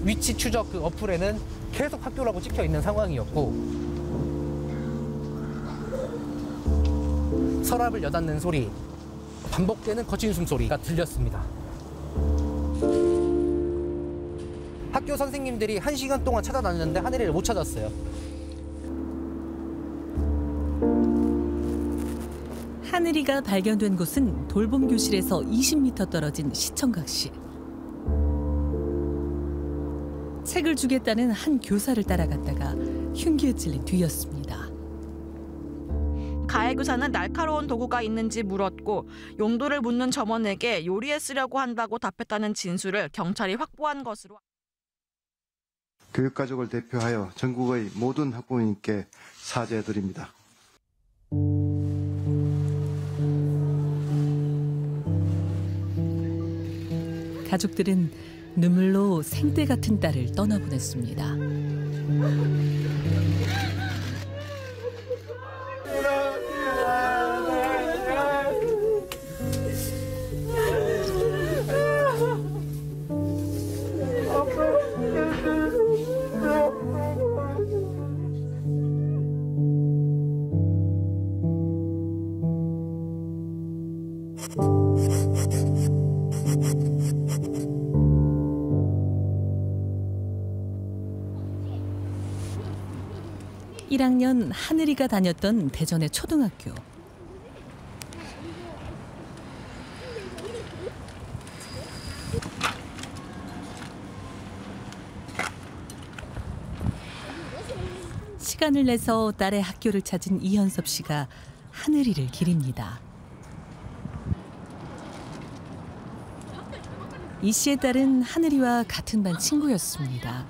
위치 추적 그 어플에는 계속 학교라고 찍혀 있는 상황이었고, 서랍을 여닫는 소리, 반복되는 거친 숨소리가 들렸습니다. 학교 선생님들이 1시간 동안 찾아다녔는데 하늘이를 못 찾았어요. 하늘이가 발견된 곳은 돌봄 교실에서 20m 떨어진 시청각실. 책을 주겠다는 한 교사를 따라갔다가 흉기에 찔린 뒤였습니다. 가해교사는 날카로운 도구가 있는지 물었고 용도를 묻는 점원에게 요리에 쓰려고 한다고 답했다는 진술을 경찰이 확보한 것으로. 교육가족을 대표하여 전국의 모든 학부모님께 사죄드립니다. 가족들은 눈물로 생떼 같은 딸을 떠나보냈습니다. (1학년) 하늘이가 다녔던 대전의 초등학교. 시간을 내서 딸의 학교를 찾은 이현섭 씨가 하늘이를 기립니다. 이 씨의 딸은 하늘이와 같은 반 친구였습니다.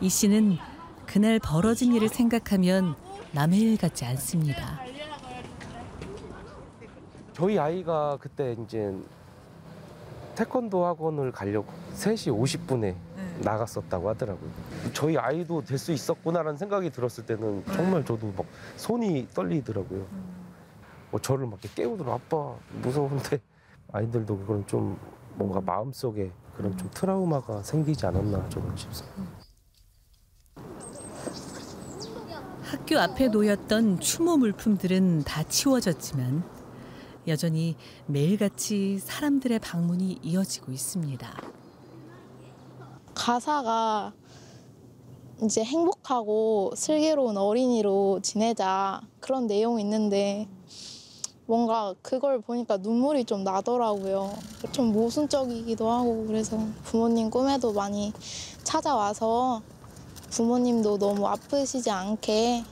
이 씨는 그날 벌어진 일을 생각하면 남의 일 같지 않습니다. 저희 아이가 그때 이제 태권도 학원을 가려고 3시 50분에 나갔었다고 하더라고요. 저희 아이도 될 수 있었구나라는 생각이 들었을 때는 정말 저도 막 손이 떨리더라고요. 저를 막 깨우더라고요. 아빠 무서운데. 아이들도 그런 좀 뭔가 마음속에 그런 좀 트라우마가 생기지 않았나 저는 싶습니다. 학교 앞에 놓였던 추모 물품들은 다 치워졌지만 여전히 매일같이 사람들의 방문이 이어지고 있습니다. 가사가 이제 행복하고 슬기로운 어린이로 지내자 그런 내용이 있는데 뭔가 그걸 보니까 눈물이 좀 나더라고요. 좀 모순적이기도 하고 그래서 부모님 꿈에도 많이 찾아와서 부모님도 너무 아프시지 않게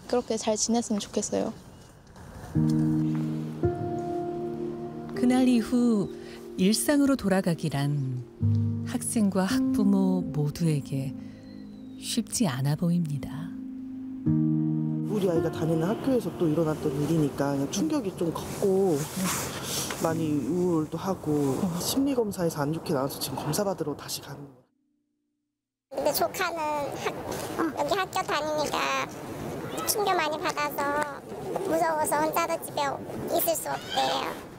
그렇게 잘 지냈으면 좋겠어요. 그날 이후 일상으로 돌아가기란 학생과 학부모 모두에게 쉽지 않아 보입니다. 우리 아이가 다니는 학교에서 또 일어났던 일이니까 그냥 충격이 좀 컸고 많이 우울도 하고 심리검사에서 안 좋게 나와서 지금 검사 받으러 다시 가는 거예요. 근데 조카는 여기 학교 다니니까 충격 많이 받아서 무서워서 혼자도 집에 있을 수 없대요.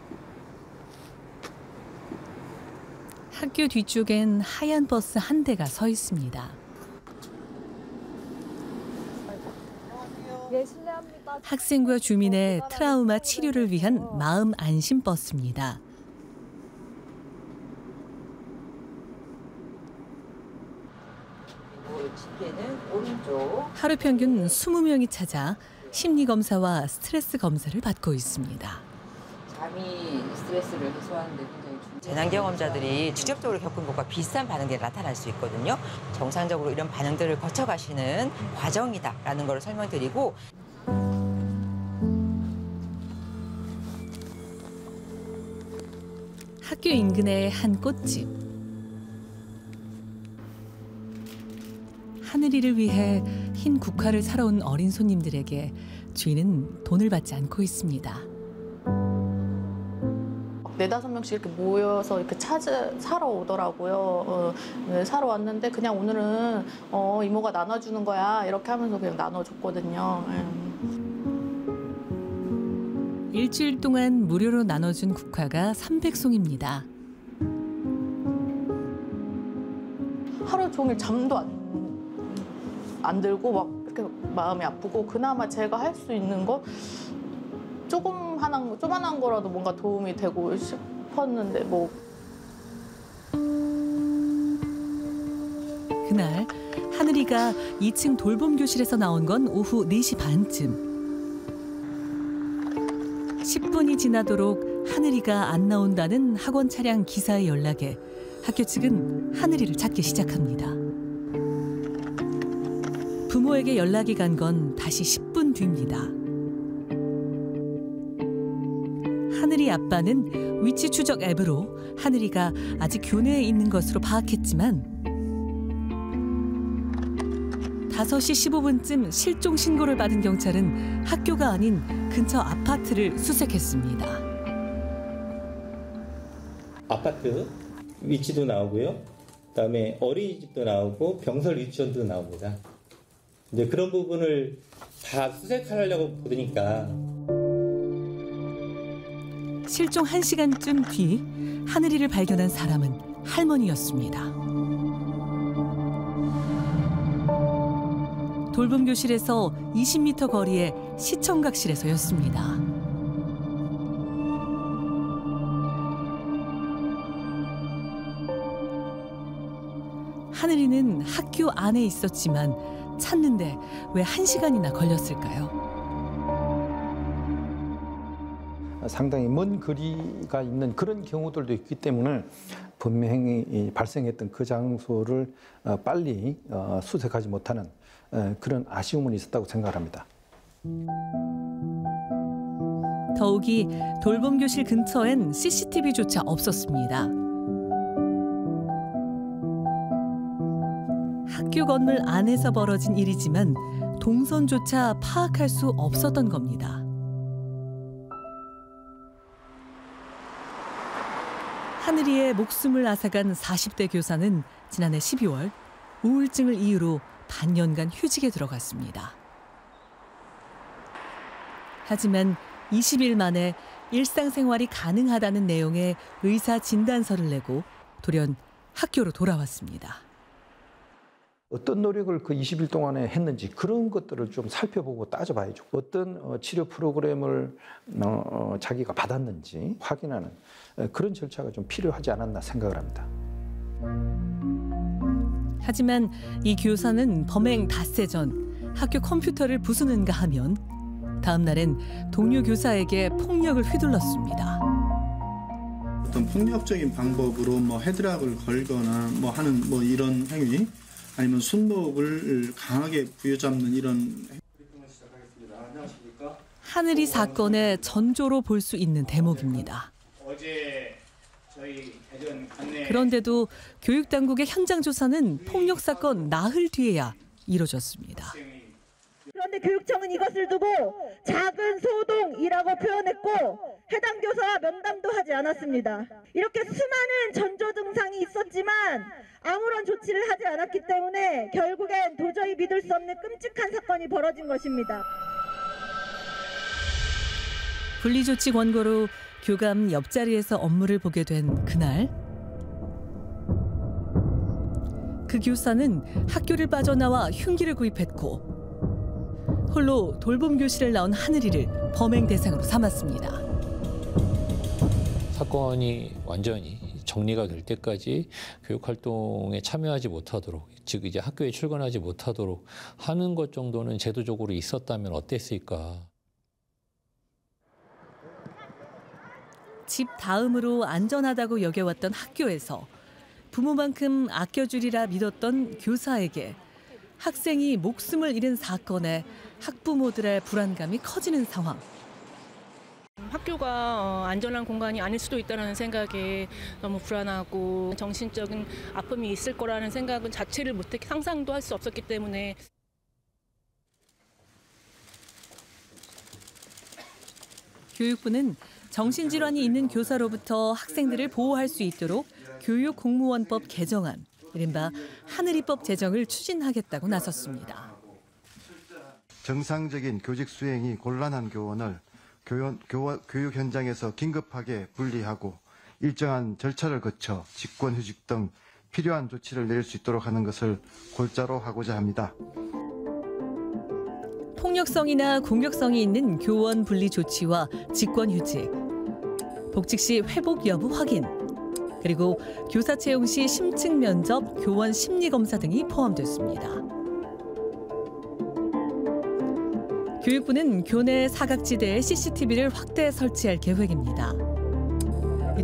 학교 뒤쪽엔 하얀 버스 한 대가 서 있습니다. 학생과 주민의 트라우마 치료를 위한 마음 안심 버스입니다. 하루 평균 20명이 찾아 심리검사와 스트레스 검사를 받고 있습니다. 잠이 스트레스를 해소하는 데 굉장히 재난경험자들이 직접적으로 겪은 것과 비슷한 반응들이 나타날 수 있거든요. 정상적으로 이런 반응들을 거쳐가시는 과정이다라는 걸 설명드리고 학교 인근의 한 꽃집. 하늘이를 위해 흰 국화를 사러 온 어린 손님들에게 주인은 돈을 받지 않고 있습니다. 4~5명씩 이렇게 모여서 이렇게 사러 오더라고요. 사러 왔는데 그냥 오늘은 이모가 나눠주는 거야 이렇게 하면서 그냥 나눠줬거든요. 일주일 동안 무료로 나눠준 국화가 300송입니다. 하루 종일 잠도 안 들고 막 이렇게 마음이 아프고, 그나마 제가 할 수 있는 거 조그만한 거라도 뭔가 도움이 되고 싶었는데 뭐. 그날 하늘이가 2층 돌봄 교실에서 나온 건 오후 4시 반쯤. 10분이 지나도록 하늘이가 안 나온다는 학원 차량 기사의 연락에 학교 측은 하늘이를 찾기 시작합니다. 부모에게 연락이 간 건 다시 10분 뒤입니다. 하늘이 아빠는 위치 추적 앱으로 하늘이가 아직 교내에 있는 것으로 파악했지만 5시 15분쯤 실종 신고를 받은 경찰은 학교가 아닌 근처 아파트를 수색했습니다. 아파트 위치도 나오고요. 그다음에 어린이집도 나오고 병설 유치원도 나옵니다. 이제 그런 부분을 다 수색하려고 보니까 실종 1시간쯤 뒤 하늘이를 발견한 사람은 할머니였습니다. 돌봄 교실에서 20m 거리의 시청각실에서였습니다. 하늘이는 학교 안에 있었지만 찾는데 왜 1시간이나 걸렸을까요? 상당히 먼 거리가 있는 그런 경우들도 있기 때문에 분명히 발생했던 그 장소를 빨리 수색하지 못하는 그런 아쉬움은 있었다고 생각합니다. 더욱이 돌봄 교실 근처엔 CCTV조차 없었습니다. 학교 건물 안에서 벌어진 일이지만 동선조차 파악할 수 없었던 겁니다. 하늘이의 목숨을 앗아간 40대 교사는 지난해 12월 우울증을 이유로 반년간 휴직에 들어갔습니다. 하지만 20일 만에 일상생활이 가능하다는 내용의 의사 진단서를 내고 돌연 학교로 돌아왔습니다. 어떤 노력을 그 20일 동안에 했는지 그런 것들을 좀 살펴보고 따져봐야죠. 어떤 치료 프로그램을 자기가 받았는지 확인하는 그런 절차가 좀 필요하지 않았나 생각을 합니다. 하지만 이 교사는 범행 닷새 전 학교 컴퓨터를 부수는가 하면 다음 날엔 동료 교사에게 폭력을 휘둘렀습니다. 어떤 폭력적인 방법으로 뭐 헤드락을 걸거나 뭐 하는 뭐 이런 행위, 아니면 손목을 강하게 부여잡는 이런. 하늘이 사건의 전조로 볼 수 있는 대목입니다. 그런데도 교육당국의 현장 조사는 폭력 사건 나흘 뒤에야 이뤄졌습니다. 그런데 교육청은 이것을 두고 작은 소동이라고 표현했고 해당 교사와 면담도 하지 않았습니다. 이렇게 수많은 전조 증상이 있었지만 아무런 조치를 하지 않았기 때문에 결국엔 도저히 믿을 수 없는 끔찍한 사건이 벌어진 것입니다. 분리조치 권고로 교감 옆자리에서 업무를 보게 된 그날, 그 교사는 학교를 빠져나와 흉기를 구입했고 홀로 돌봄 교실을 나온 하늘이를 범행 대상으로 삼았습니다. 사건이 완전히 정리가 될 때까지 교육 활동에 참여하지 못하도록, 즉 이제 학교에 출근하지 못하도록 하는 것 정도는 제도적으로 있었다면 어땠을까? 집 다음으로 안전하다고 여겨왔던 학교에서 부모만큼 아껴주리라 믿었던 교사에게 학생이 목숨을 잃은 사건에 학부모들의 불안감이 커지는 상황. 학교가 안전한 공간이 아닐 수도 있다는 생각에 너무 불안하고 정신적인 아픔이 있을 거라는 생각은 자체를 못했, 상상도 할 수 없었기 때문에. 교육부는 정신질환이 있는 교사로부터 학생들을 보호할 수 있도록 교육공무원법 개정안, 이른바 하늘이법 제정을 추진하겠다고 나섰습니다. 정상적인 교직 수행이 곤란한 교원을 교육 현장에서 긴급하게 분리하고 일정한 절차를 거쳐 직권휴직 등 필요한 조치를 내릴 수 있도록 하는 것을 골자로 하고자 합니다. 폭력성이나 공격성이 있는 교원 분리 조치와 직권휴직, 복직 시 회복 여부 확인, 그리고 교사 채용 시 심층 면접, 교원 심리검사 등이 포함됐습니다. 교육부는 교내 사각지대에 CCTV를 확대 설치할 계획입니다.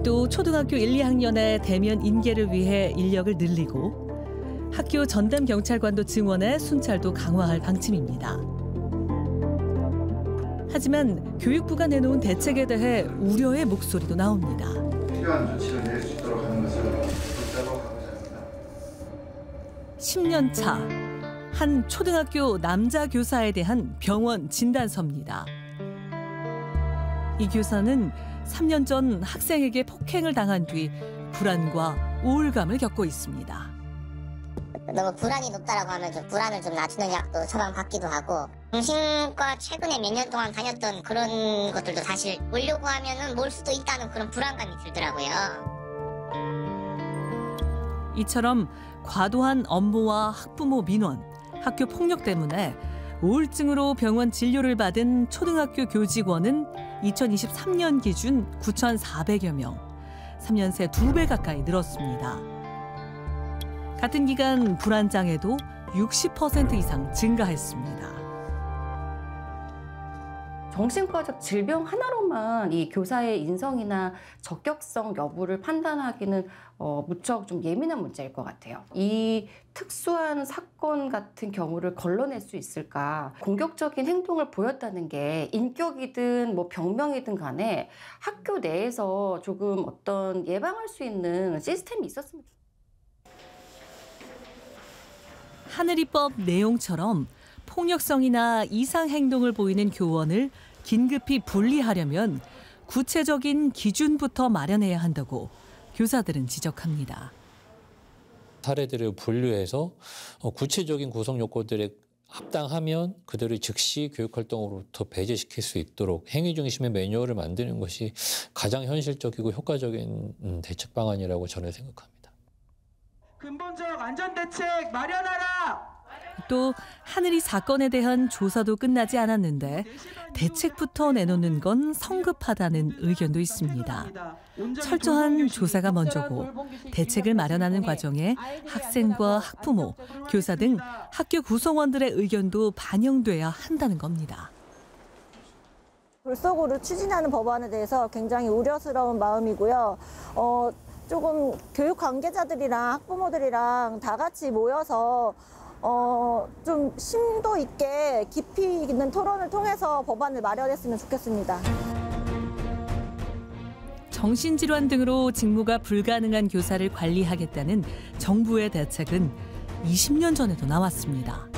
또 초등학교 1, 2학년의 대면 인계를 위해 인력을 늘리고 학교 전담 경찰관도 증원해 순찰도 강화할 방침입니다. 하지만 교육부가 내놓은 대책에 대해 우려의 목소리도 나옵니다. 필요한 조치를 낼 수 있도록 하는 것을 골자로 하고자 합니다. 10년 차, 한 초등학교 남자 교사에 대한 병원 진단서입니다. 이 교사는 3년 전 학생에게 폭행을 당한 뒤 불안과 우울감을 겪고 있습니다. 너무 불안이 높다라고 하면 좀 불안을 좀 낮추는 약도 처방받기도 하고 정신과 최근에 몇 년 동안 다녔던 그런 것들도 사실 오려고 하면은 몰 수도 있다는 그런 불안감이 들더라고요. 이처럼 과도한 업무와 학부모 민원, 학교 폭력 때문에 우울증으로 병원 진료를 받은 초등학교 교직원은 2023년 기준 9,400여 명, 3년 새 2배 가까이 늘었습니다. 같은 기간 불안장애도 60% 이상 증가했습니다. 정신과적 질병 하나로만 이 교사의 인성이나 적격성 여부를 판단하기는 무척 좀 예민한 문제일 것 같아요. 이 특수한 사건 같은 경우를 걸러낼 수 있을까? 공격적인 행동을 보였다는 게 인격이든 뭐 병명이든 간에 학교 내에서 조금 어떤 예방할 수 있는 시스템이 있었으면 좋겠어요. 하늘이법 내용처럼 폭력성이나 이상 행동을 보이는 교원을 긴급히 분리하려면 구체적인 기준부터 마련해야 한다고 교사들은 지적합니다. 사례들을 분류해서 구체적인 구성 요건들에 합당하면 그들을 즉시 교육활동으로부터 배제시킬 수 있도록 행위 중심의 매뉴얼을 만드는 것이 가장 현실적이고 효과적인 대책 방안이라고 저는 생각합니다. 근본적 안전대책 마련하라! 또 하늘이 사건에 대한 조사도 끝나지 않았는데 대책부터 내놓는 건 성급하다는 의견도 있습니다. 철저한 조사가 먼저고 대책을 마련하는 과정에 학생과 학부모, 교사 등 학교 구성원들의 의견도 반영돼야 한다는 겁니다. 골속으로 추진하는 법안에 대해서 굉장히 우려스러운 마음이고요. 조금 교육 관계자들이랑 학부모들이랑 다 같이 모여서 좀 심도 있게 깊이 있는 토론을 통해서 법안을 마련했으면 좋겠습니다. 정신질환 등으로 직무가 불가능한 교사를 관리하겠다는 정부의 대책은 20년 전에도 나왔습니다.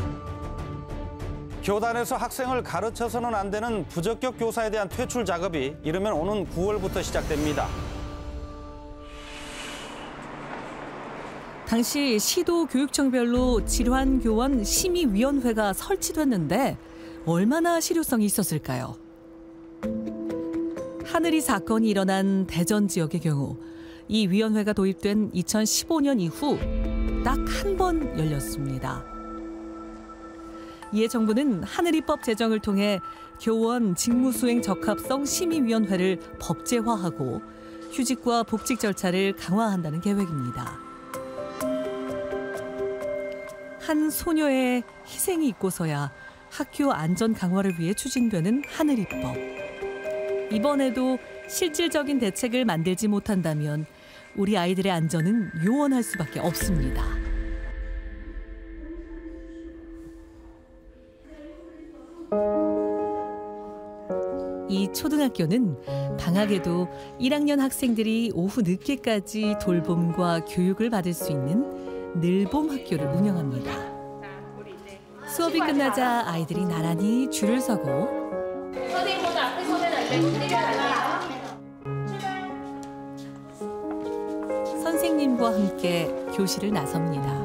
교단에서 학생을 가르쳐서는 안 되는 부적격 교사에 대한 퇴출 작업이 이르면 오는 9월부터 시작됩니다. 당시 시도 교육청별로 질환교원 심의위원회가 설치됐는데 얼마나 실효성이 있었을까요? 하늘이 사건이 일어난 대전 지역의 경우 이 위원회가 도입된 2015년 이후 딱 한 번 열렸습니다. 이에 정부는 하늘이법 제정을 통해 교원 직무수행 적합성 심의위원회를 법제화하고 휴직과 복직 절차를 강화한다는 계획입니다. 한 소녀의 희생이 있고서야 학교 안전 강화를 위해 추진되는 하늘이법. 이번에도 실질적인 대책을 만들지 못한다면 우리 아이들의 안전은 요원할 수밖에 없습니다. 이 초등학교는 방학에도 1학년 학생들이 오후 늦게까지 돌봄과 교육을 받을 수 있는 늘봄 학교를 운영합니다. 수업이 끝나자 아이들이 나란히 줄을 서고 선생님보다 앞에 서면 안 되고 내려가라. 선생님과 함께 교실을 나섭니다.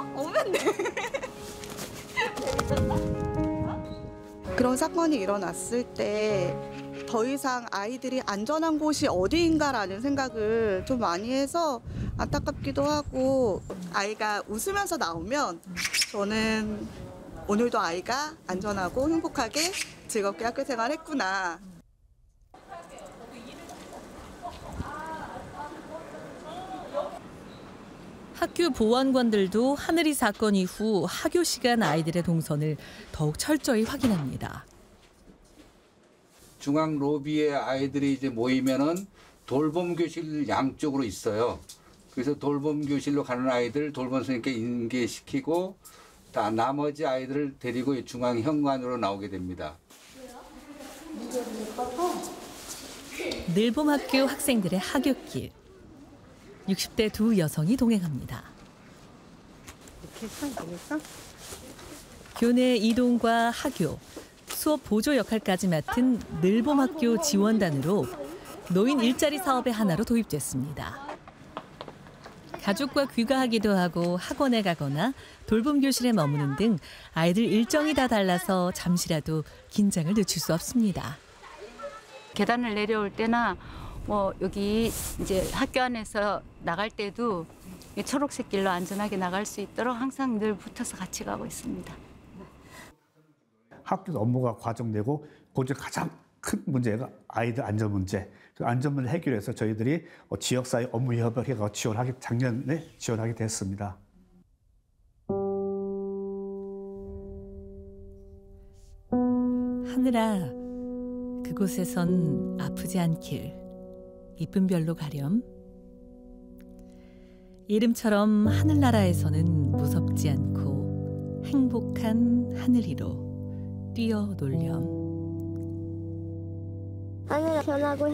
오면 돼. 그런 사건이 일어났을 때 더 이상 아이들이 안전한 곳이 어디인가라는 생각을 좀 많이 해서 안타깝기도 하고, 아이가 웃으면서 나오면 저는 오늘도 아이가 안전하고 행복하게 즐겁게 학교 생활했구나. 학교 보안관들도 하늘이 사건 이후 하교 시간 아이들의 동선을 더욱 철저히 확인합니다. 중앙 로비에 아이들이 이제 모이면은 돌봄 교실 양쪽으로 있어요. 그래서 돌봄 교실로 가는 아이들 돌봄 선생님께 인계시키고 나머지 아이들을 데리고 중앙 현관으로 나오게 됩니다. 늘봄학교 학생들의 하굣길. 60대 두 여성이 동행합니다. 교내 이동과 하교, 수업 보조 역할까지 맡은 늘봄학교 지원단으로 노인 일자리 사업의 하나로 도입됐습니다. 가족과 귀가하기도 하고 학원에 가거나 돌봄 교실에 머무는 등 아이들 일정이 다 달라서 잠시라도 긴장을 늦출 수 없습니다. 계단을 내려올 때나 여기 이제 학교 안에서 나갈 때도 초록색 길로 안전하게 나갈 수 있도록 항상 늘 붙어서 같이 가고 있습니다. 학교 업무가 과정되고 그중 가장 큰 문제가 아이들 안전 문제. 그 안전 문제 해결해서 저희들이 지역사회 업무 협약회가 작년에 지원하게 됐습니다. 하늘아, 그곳에선 아프지 않길. 이쁜 별로 가렴. 이름처럼 하늘나라에서는 무섭지 않고 행복한 하늘 위로 뛰어놀렴. 하늘아, 편하고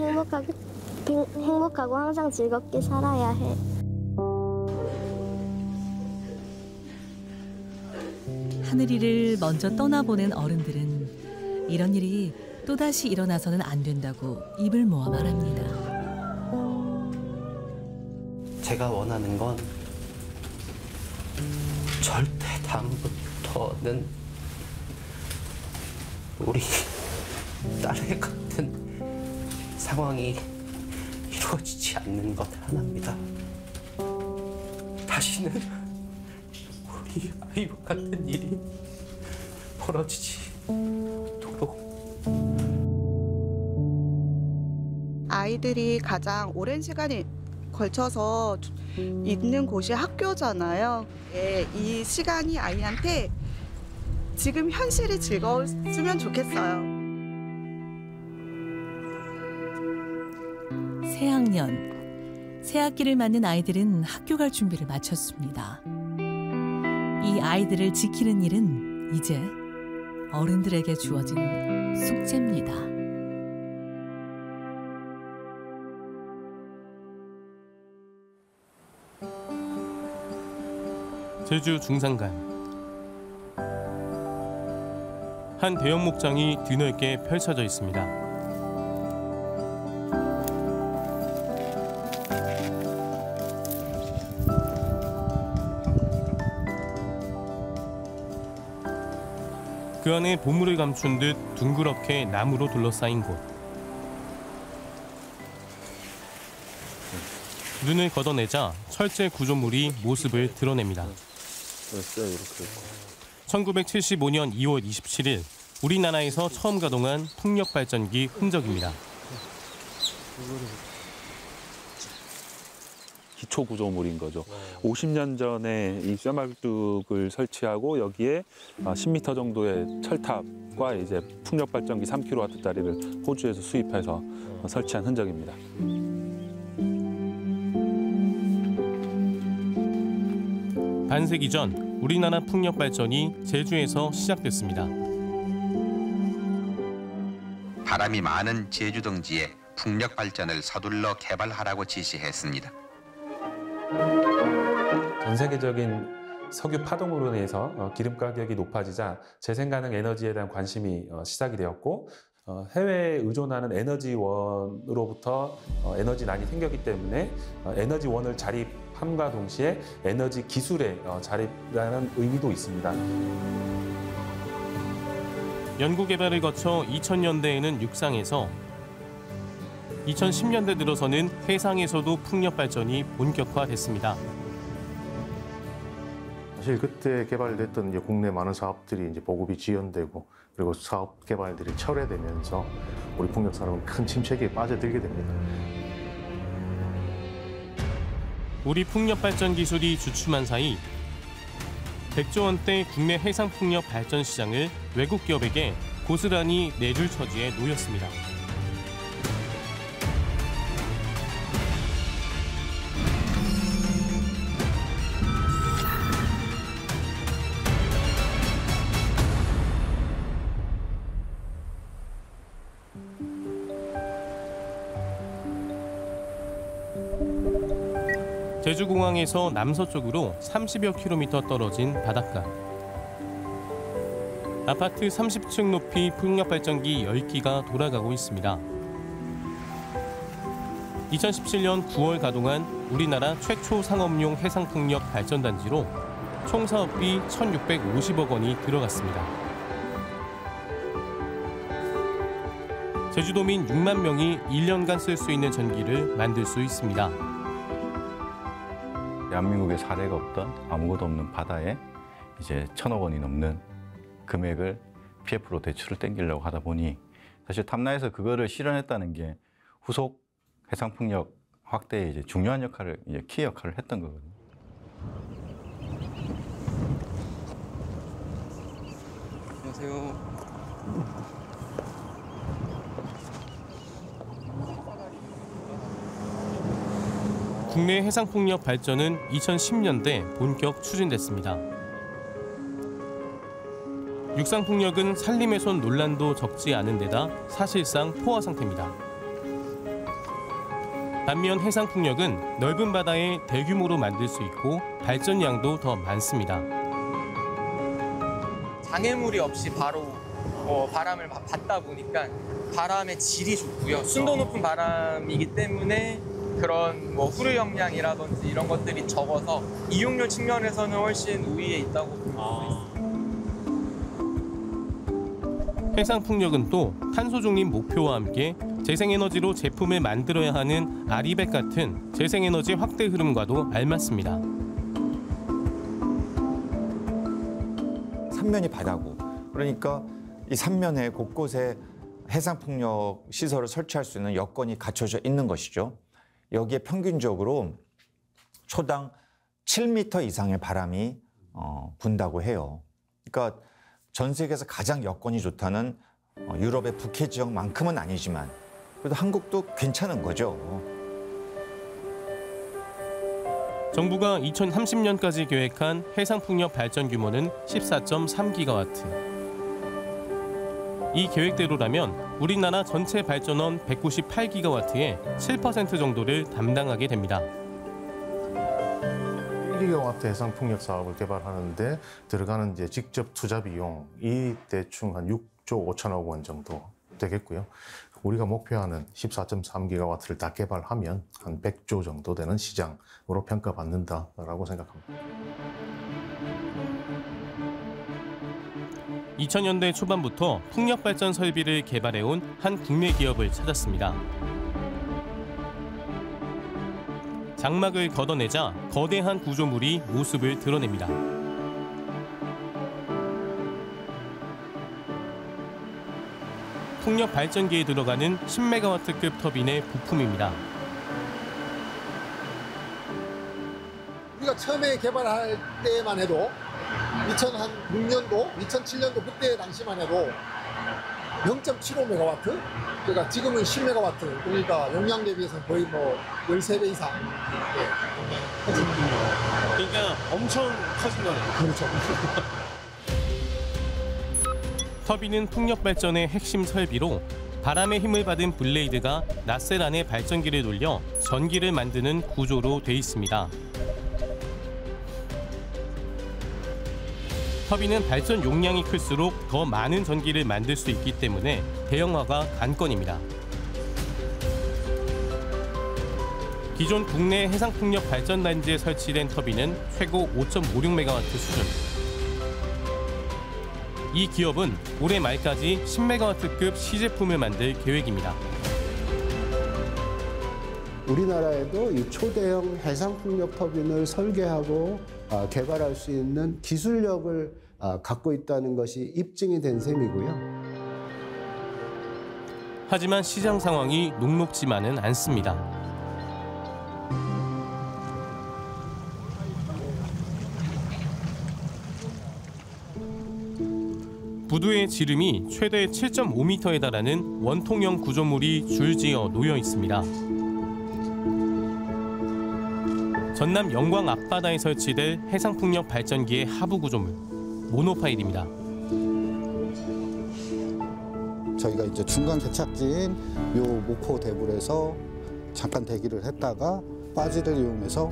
행복하고 항상 즐겁게 살아야 해. 하늘이를 먼저 떠나보낸 어른들은 이런 일이 또다시 일어나서는 안 된다고 입을 모아 말합니다. 제가 원하는 건 절대 다음부터는 우리 딸의 같은 상황이 이루어지지 않는 것 하나입니다. 다시는 우리 아이와 같은 일이 벌어지지 않도록. 아이들이 가장 오랜 시간이 걸쳐서 있는 곳이 학교잖아요. 이 시간이 아이한테 지금 현실이 즐거웠으면 좋겠어요. 새학년, 새학기를 맞는 아이들은 학교 갈 준비를 마쳤습니다. 이 아이들을 지키는 일은 이제 어른들에게 주어진 숙제입니다. 제주 중산간. 한 대형 목장이 뒤넓게 펼쳐져 있습니다. 그 안에 보물을 감춘 듯 둥그렇게 나무로 둘러싸인 곳. 눈을 걷어내자 철제 구조물이 모습을 드러냅니다. 1975년 2월 27일 우리나라에서 처음 가동한 풍력발전기 흔적입니다. 기초 구조물인 거죠. 50년 전에 이 쇠말뚝을 설치하고 여기에 10m 정도의 철탑과 이제 풍력발전기 3kW짜리를 호주에서 수입해서 설치한 흔적입니다. 반세기 전 우리나라 풍력발전이 제주에서 시작됐습니다. 바람이 많은 제주 등지에 풍력발전을 서둘러 개발하라고 지시했습니다. 전 세계적인 석유 파동으로 인해서 기름 가격이 높아지자 재생 가능 에너지에 대한 관심이 시작이 되었고 해외에 의존하는 에너지원으로부터 에너지난이 생겼기 때문에 에너지원을 자립함과 동시에 에너지 기술의 자립이라는 의미도 있습니다. 연구개발을 거쳐 2000년대에는 육상에서 2010년대 들어서는 해상에서도 풍력 발전이 본격화됐습니다. 사실 그때 개발됐던 이제 국내 많은 사업들이 이제 보급이 지연되고 그리고 사업 개발들이 철회되면서 우리 풍력 산업은 큰 침체기에 빠져들게 됩니다. 우리 풍력 발전 기술이 주춤한 사이 100조 원대 국내 해상 풍력 발전 시장을 외국 기업에게 고스란히 내줄 처지에 놓였습니다. 제주공항에서 남서쪽으로 30여 킬로미터 떨어진 바닷가. 아파트 30층 높이 풍력발전기 10기가 돌아가고 있습니다. 2017년 9월 가동한 우리나라 최초 상업용 해상풍력 발전단지로 총 사업비 1,650억 원이 들어갔습니다. 제주도민 6만 명이 1년간 쓸 수 있는 전기를 만들 수 있습니다. 대한민국에 사례가 없던 아무것도 없는 바다에 이제 1,000억 원이 넘는 금액을 PF로 대출을 땡기려고 하다 보니 사실 탐나에서 그거를 실현했다는 게 후속 해상풍력 확대에 이제 중요한 역할을, 이제 키 역할을 했던 거거든요. 안녕하세요. 국내 해상풍력 발전은 2010년대 본격 추진됐습니다. 육상풍력은 산림훼손 논란도 적지 않은 데다 사실상 포화 상태입니다. 반면 해상풍력은 넓은 바다에 대규모로 만들 수 있고 발전량도 더 많습니다. 장애물이 없이 바로 바람을 받다 보니까 바람의 질이 좋고요. 순도 높은 바람이기 때문에 그런 후르 역량이라든지 이런 것들이 적어서 이용률 측면에서는 훨씬 우위에 있다고 보고 있습니다. 해상풍력은 또 탄소 중립 목표와 함께 재생에너지로 제품을 만들어야 하는 아리백 같은 재생에너지 확대 흐름과도 알맞습니다. 삼면이 바다고, 그러니까 이 삼면에 곳곳에 해상풍력 시설을 설치할 수 있는 여건이 갖춰져 있는 것이죠. 여기에 평균적으로 초당 7m 이상의 바람이 분다고 해요. 그러니까 전 세계에서 가장 여건이 좋다는 유럽의 북해 지역만큼은 아니지만 그래도 한국도 괜찮은 거죠. 정부가 2030년까지 계획한 해상풍력 발전 규모는 14.3기가와트. 이 계획대로라면 우리나라 전체 발전원 198기가와트의 7% 정도를 담당하게 됩니다. 1기가와트 해상풍력 사업을 개발하는데 들어가는 이제 직접 투자 비용이 대충 한 6조 5천억 원 정도 되겠고요. 우리가 목표하는 14.3기가와트를 다 개발하면 한 100조 정도 되는 시장으로 평가받는다라고 생각합니다. 2000년대 초반부터 풍력발전 설비를 개발해온 한 국내 기업을 찾았습니다. 장막을 걷어내자 거대한 구조물이 모습을 드러냅니다. 풍력 발전기에 들어가는 10메가와트급 터빈의 부품입니다. 우리가 처음에 개발할 때만 해도 2006년도, 2007년도 그때 당시만 해도 0.75메가와트? 그러니까 지금은 10메가와트. 그러니까 용량 대비해서는 거의 13배 이상. 그러니까 엄청 커진 거네요. 그렇죠. 터빈은 풍력 발전의 핵심 설비로 바람의 힘을 받은 블레이드가 나셀 안에 발전기를 돌려 전기를 만드는 구조로 돼 있습니다. 터빈은 발전 용량이 클수록 더 많은 전기를 만들 수 있기 때문에 대형화가 관건입니다. 기존 국내 해상풍력 발전단지에 설치된 터빈은 최고 5.56MW 수준. 이 기업은 올해 말까지 10MW급 시제품을 만들 계획입니다. 우리나라에도 이 초대형 해상풍력 터빈을 설계하고 개발할 수 있는 기술력을 갖고 있다는 것이 입증이 된 셈이고요. 하지만 시장 상황이 녹록지만은 않습니다. 부두의 지름이 최대 7.5m에 달하는 원통형 구조물이 줄지어 놓여 있습니다. 전남 영광 앞바다에 설치될 해상풍력 발전기의 하부 구조물, 모노파일입니다. 저희가 이제 중간 개착지인 요 목포 대굴에서 잠깐 대기를 했다가 바지를 이용해서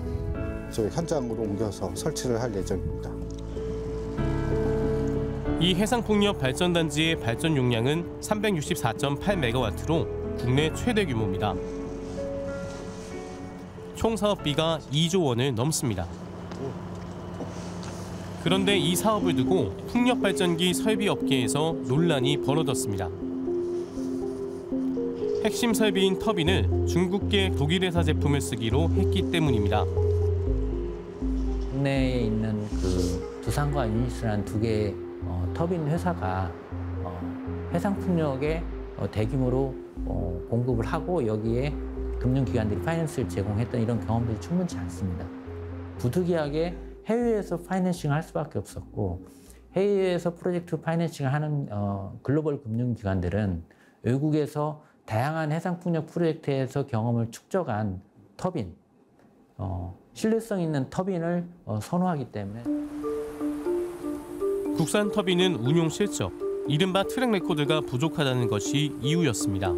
저희 현장으로 옮겨서 설치를 할 예정입니다. 이 해상풍력 발전단지의 발전 용량은 364.8MW로 국내 최대 규모입니다. 총 사업비가 2조 원을 넘습니다. 그런데 이 사업을 두고 풍력발전기 설비 업계에서 논란이 벌어졌습니다. 핵심 설비인 터빈을 중국계 독일 회사 제품을 쓰기로 했기 때문입니다. 국내에 있는 그 두산과 유니스라는 두 개의 터빈 회사가 해상풍력에 대규모로 공급을 하고 여기에 금융기관들이 파이낸스를 제공했던 이런 경험들이 충분치 않습니다. 부득이하게 해외에서 파이낸싱을 할 수밖에 없었고 해외에서 프로젝트 파이낸싱을 하는 글로벌 금융기관들은 외국에서 다양한 해상풍력 프로젝트에서 경험을 축적한 터빈, 신뢰성 있는 터빈을 선호하기 때문에 국산 터빈은 운용 실적, 이른바 트랙 레코드가 부족하다는 것이 이유였습니다.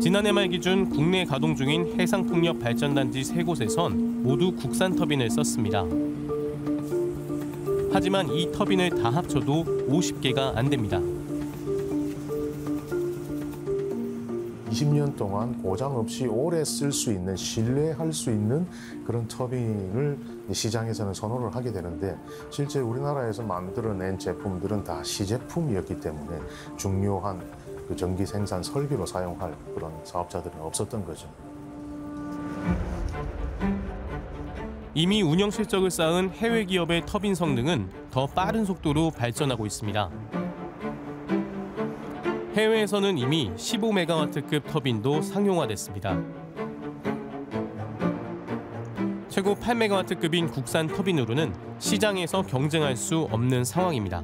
지난해 말 기준 국내 가동 중인 해상풍력 발전단지 3곳에선 모두 국산 터빈을 썼습니다. 하지만 이 터빈을 다 합쳐도 50개가 안 됩니다. 20년 동안 고장 없이 오래 쓸 수 있는, 신뢰할 수 있는 그런 터빈을 시장에서는 선호를 하게 되는데 실제 우리나라에서 만들어낸 제품들은 다 시제품이었기 때문에 중요한 그 전기 생산 설비로 사용할 그런 사업자들은 없었던 거죠. 이미 운영 실적을 쌓은 해외 기업의 터빈 성능은 더 빠른 속도로 발전하고 있습니다. 해외에서는 이미 15MW급 터빈도 상용화됐습니다. 최고 8MW급인 국산 터빈으로는 시장에서 경쟁할 수 없는 상황입니다.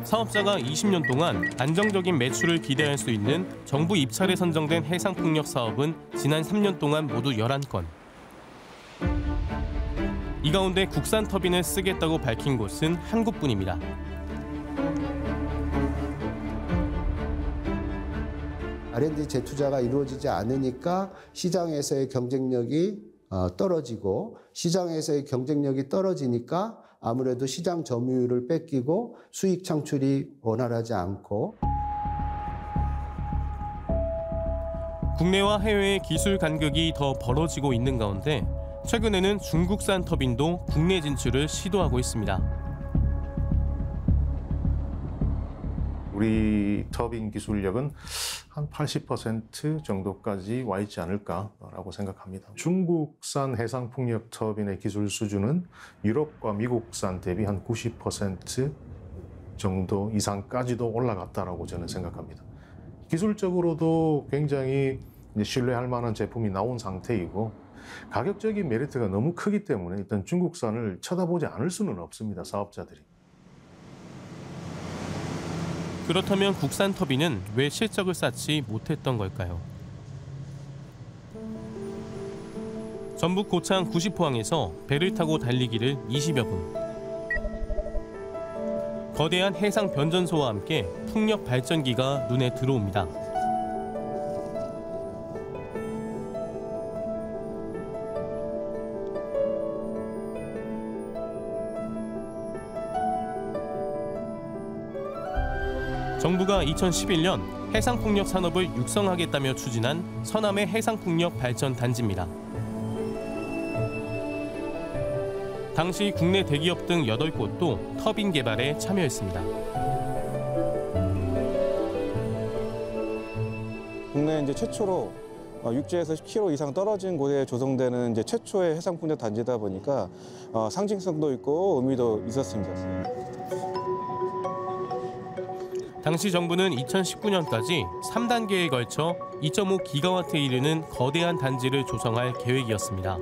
사업자가 20년 동안 안정적인 매출을 기대할 수 있는 정부 입찰에 선정된 해상풍력 사업은 지난 3년 동안 모두 11건. 이 가운데 국산 터빈을 쓰겠다고 밝힌 곳은 한 곳뿐입니다. R&D 재투자가 이루어지지 않으니까 시장에서의 경쟁력이 떨어지고 시장에서의 경쟁력이 떨어지니까 아무래도 시장 점유율을 뺏기고 수익 창출이 원활하지 않고 국내와 해외의 기술 간극이 더 벌어지고 있는 가운데 최근에는 중국산 터빈도 국내 진출을 시도하고 있습니다. 우리 터빈 기술력은 한 80% 정도까지 와 있지 않을까라고 생각합니다. 중국산 해상풍력 터빈의 기술 수준은 유럽과 미국산 대비 한 90% 정도 이상까지도 올라갔다라고 저는 생각합니다. 기술적으로도 굉장히 신뢰할 만한 제품이 나온 상태이고 가격적인 메리트가 너무 크기 때문에 일단 중국산을 쳐다보지 않을 수는 없습니다, 사업자들이. 그렇다면 국산 터빈은 왜 실적을 쌓지 못했던 걸까요? 전북 고창 90포항에서 배를 타고 달리기를 20여 분. 거대한 해상 변전소와 함께 풍력 발전기가 눈에 들어옵니다. 정부가 2011년 해상풍력 산업을 육성하겠다며 추진한 서남해 해상풍력 발전 단지입니다. 당시 국내 대기업 등 8곳도 터빈 개발에 참여했습니다. 국내 이제 최초로 육지에서 10km 이상 떨어진 곳에 조성되는 이제 최초의 해상풍력 단지다 보니까 상징성도 있고 의미도 있었습니다. 당시 정부는 2019년까지 3단계에 걸쳐 2.5기가와트에 이르는 거대한 단지를 조성할 계획이었습니다.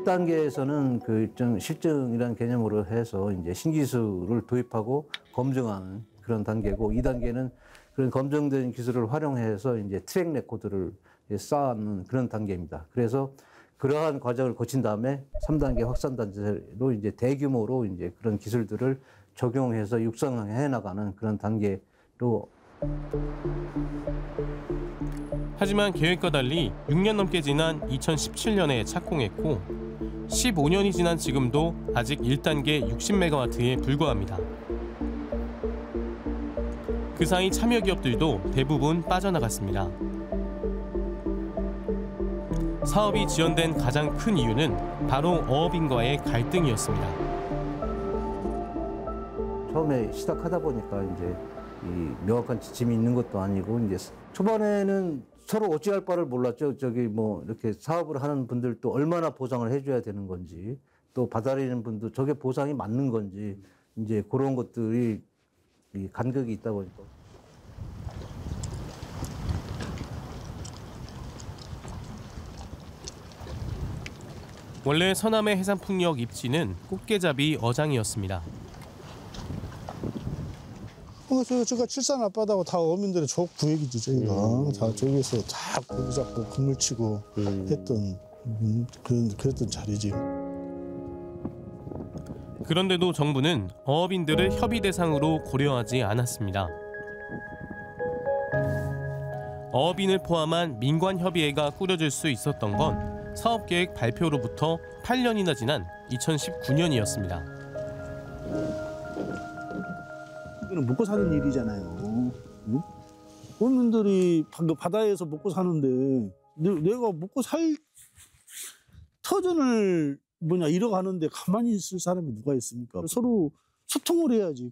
단계에서는 그 실증이라는 개념으로 해서 이제 신기술을 도입하고 검증하는 그런 단계고, 2단계는 그런 검증된 기술을 활용해서 이제 트랙 레코드를 쌓는 그런 단계입니다. 그래서 그러한 과정을 거친 다음에 3단계 확산 단계로 이제 대규모로 이제 그런 기술들을 적용해서 육성해 나가는 그런 단계로. 하지만 계획과 달리 6년 넘게 지난 2017년에 착공했고 15년이 지난 지금도 아직 1단계 60메가와트에 불과합니다. 그 사이 참여 기업들도 대부분 빠져나갔습니다. 사업이 지연된 가장 큰 이유는 바로 어업인과의 갈등이었습니다. 처음에 시작하다 보니까 이제 이 명확한 지침이 있는 것도 아니고, 이제 초반에는 서로 어찌할 바를 몰랐죠. 뭐 이렇게 사업을 하는 분들도 얼마나 보상을 해줘야 되는 건지, 또 받아들이는 분도 저게 보상이 맞는 건지, 이제 그런 것들이 이 간극이 있다 보니까. 원래 서남해 해상풍력 입지는 꽃게잡이 어장이었습니다. 저가 칠산 앞바다하고 다 어민들의 족 구역이지, 저희가. 다 저기서 다 고기 잡고 그물 치고 했던 그랬던 자리지. 그런데도 정부는 어업인들을 협의 대상으로 고려하지 않았습니다. 어업인을 포함한 민관협의회가 꾸려질 수 있었던 건 사업계획 발표로부터 8년이나 지난 2019년이었습니다. 이거는 먹고 사는 일이잖아요. 응? 어민들이 바다에서 먹고 사는데 내가 먹고 살 터전을 잃어가는데 가만히 있을 사람이 누가 있습니까? 서로 소통을 해야지.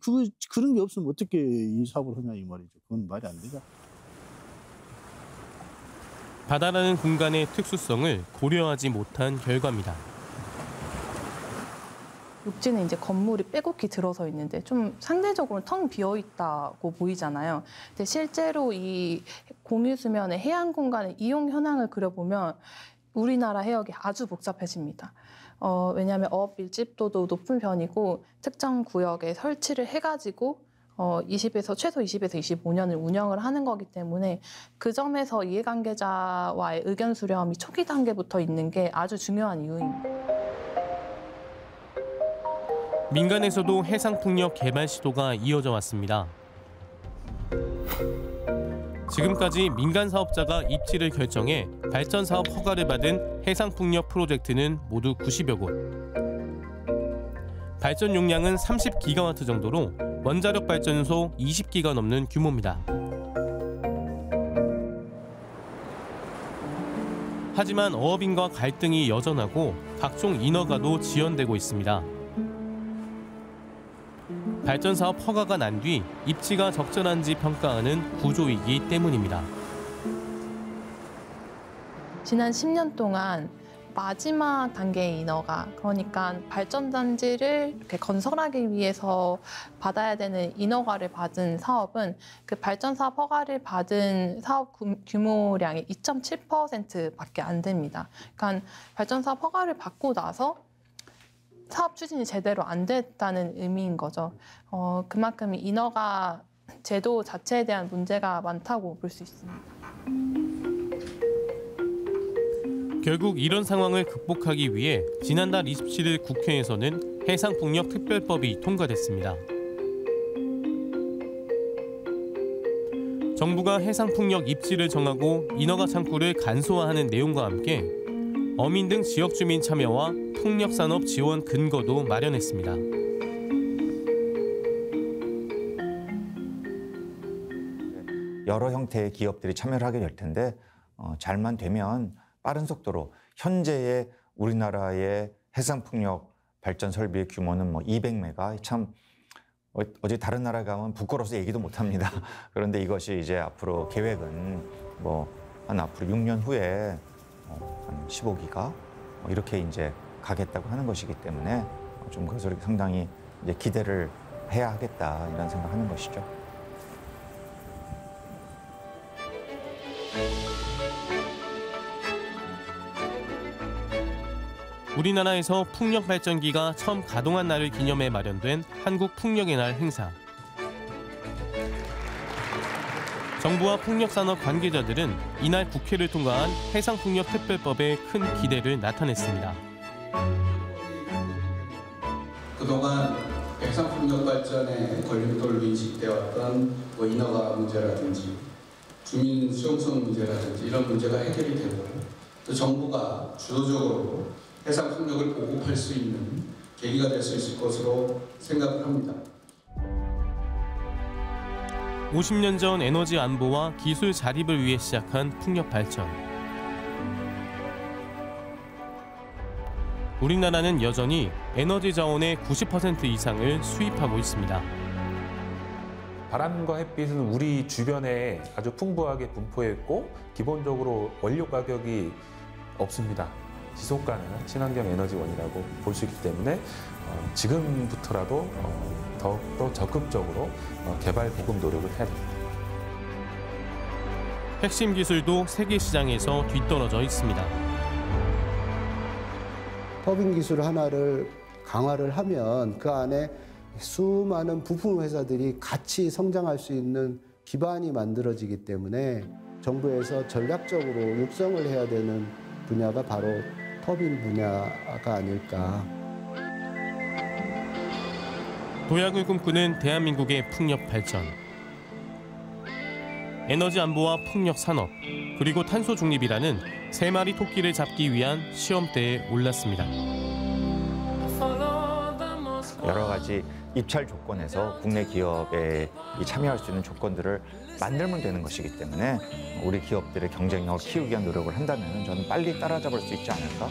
그런 게 없으면 어떻게 이 사업을 하냐 이 말이죠. 그건 말이 안 되죠. 바다라는 공간의 특수성을 고려하지 못한 결과입니다. 육지는 이제 건물이 빼곡히 들어서 있는데 좀 상대적으로 텅 비어 있다고 보이잖아요. 근데 실제로 이 공유 수면의 해안 공간의 이용 현황을 그려보면 우리나라 해역이 아주 복잡해집니다. 왜냐하면 어업 밀집도도 높은 편이고 특정 구역에 설치를 해가지고 최소 20에서 25년을 운영을 하는 거기 때문에 그 점에서 이해관계자와의 의견 수렴이 초기 단계부터 있는 게 아주 중요한 이유입니다. 민간에서도 해상풍력 개발 시도가 이어져 왔습니다. 지금까지 민간 사업자가 입지를 결정해 발전 사업 허가를 받은 해상풍력 프로젝트는 모두 90여 곳. 발전 용량은 30기가와트 정도로 원자력 발전소 20기가 넘는 규모입니다. 하지만 어업인과 갈등이 여전하고 각종 인허가도 지연되고 있습니다. 발전 사업 허가가 난 뒤 입지가 적절한지 평가하는 구조이기 때문입니다. 지난 10년 동안 마지막 단계의 인허가, 그러니까 발전단지를 이렇게 건설하기 위해서 받아야 되는 인허가를 받은 사업은 그 발전 사업 허가를 받은 사업 규모량의 2.7%밖에 안 됩니다. 그러니까 발전 사업 허가를 받고 나서 사업 추진이 제대로 안 됐다는 의미인 거죠. 그만큼 인허가 제도 자체에 대한 문제가 많다고 볼 수 있습니다. 결국 이런 상황을 극복하기 위해 지난달 27일 국회에서는 해상풍력특별법이 통과됐습니다. 정부가 해상풍력 입지를 정하고 인허가 창구를 간소화하는 내용과 함께 어민 등 지역 주민 참여와 풍력산업 지원 근거도 마련했습니다. 여러 형태의 기업들이 참여를 하게 될 텐데 잘만 되면 빠른 속도로 현재의 우리나라의 해상풍력 발전 설비의 규모는 200메가, 참 어디 다른 나라 가면 부끄러워서 얘기도 못합니다. 그런데 이것이 이제 앞으로 계획은 한 앞으로 6년 후에 한 15기가 이렇게 이제 가겠다고 하는 것이기 때문에 좀 그것을 상당히 이제 기대를 해야 하겠다 이런 생각하는 것이죠. 우리나라에서 풍력 발전기가 처음 가동한 날을 기념해 마련된 한국 풍력의 날 행사. 정부와 풍력산업 관계자들은 이날 국회를 통과한 해상풍력특별법에 큰 기대를 나타냈습니다. 그동안 해상풍력 발전에 걸림돌로 인식되어 왔던 인허가 문제라든지 주민 수용성 문제라든지 이런 문제가 해결이 되고 또 정부가 주도적으로 해상풍력을 보급할 수 있는 계기가 될 수 있을 것으로 생각을 합니다. 50년 전 에너지 안보와 기술 자립을 위해 시작한 풍력 발전. 우리나라는 여전히 에너지 자원의 90% 이상을 수입하고 있습니다. 바람과 햇빛은 우리 주변에 아주 풍부하게 분포했고 기본적으로 원료 가격이 없습니다. 지속 가능한 친환경 에너지원이라고 볼 수 있기 때문에 지금부터라도 더욱더 적극적으로 개발 보급 노력을 해야 됩니다. 핵심 기술도 세계 시장에서 뒤떨어져 있습니다. 터빈 기술 하나를 강화를 하면 그 안에 수많은 부품 회사들이 같이 성장할 수 있는 기반이 만들어지기 때문에 정부에서 전략적으로 육성을 해야 되는 분야가 바로 터빈 분야가 아닐까. 도약을 꿈꾸는 대한민국의 풍력 발전. 에너지 안보와 풍력 산업, 그리고 탄소 중립이라는 세 마리 토끼를 잡기 위한 시험대에 올랐습니다. 여러 가지 입찰 조건에서 국내 기업에 참여할 수 있는 조건들을 만들면 되는 것이기 때문에 우리 기업들의 경쟁력을 키우기 위한 노력을 한다면 저는 빨리 따라잡을 수 있지 않을까.